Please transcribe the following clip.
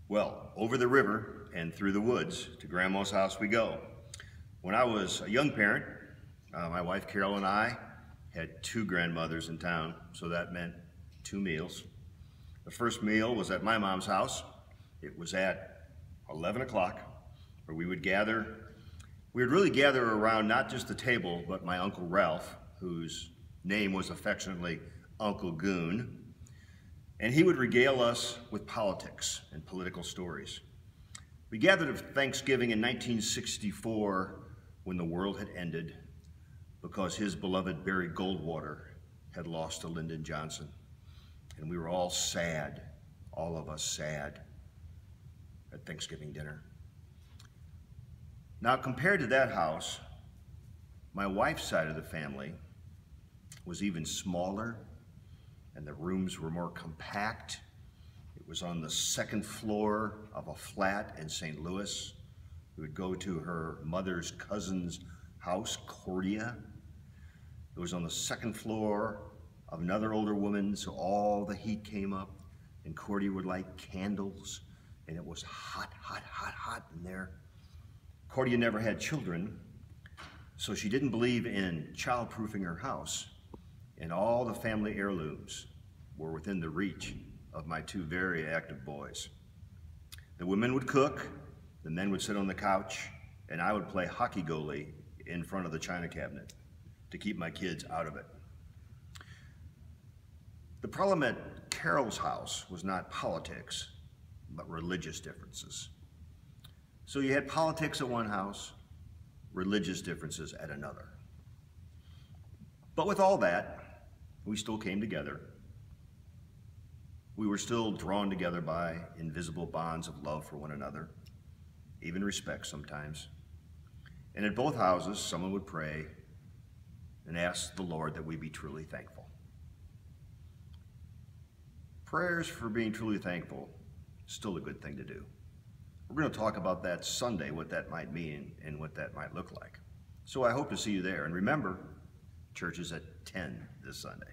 Well, over the river and through the woods to Grandma's house we go. When I was a young parent, my wife Carol and I had two grandmothers in town, so that meant two meals. The first meal was at my mom's house. It was at 11 o'clock, where we would gather. We would really gather around not just the table, but my Uncle Ralph, whose name was affectionately Uncle Goon, and he would regale us with politics and political stories. We gathered at Thanksgiving in 1964 when the world had ended because his beloved Barry Goldwater had lost to Lyndon Johnson. And we were all sad, all of us sad, at Thanksgiving dinner. Now, compared to that house, my wife's side of the family was even smaller, and the rooms were more compact. It was on the second floor of a flat in St. Louis. We would go to her mother's cousin's house, Cordia. It was on the second floor of another older woman, so all the heat came up, and Cordia would light candles, and it was hot, hot, hot, hot in there. Cordia never had children, so she didn't believe in child-proofing her house, and all the family heirlooms were within the reach of my two very active boys. The women would cook, the men would sit on the couch, and I would play hockey goalie in front of the china cabinet to keep my kids out of it. The problem at Carol's house was not politics, but religious differences. So you had politics at one house, religious differences at another. But with all that, we still came together. We were still drawn together by invisible bonds of love for one another, even respect sometimes. And at both houses, someone would pray and ask the Lord that we be truly thankful. Prayers for being truly thankful is still a good thing to do. We're going to talk about that Sunday, what that might mean and what that might look like. So I hope to see you there. And remember, church is at 10 this Sunday.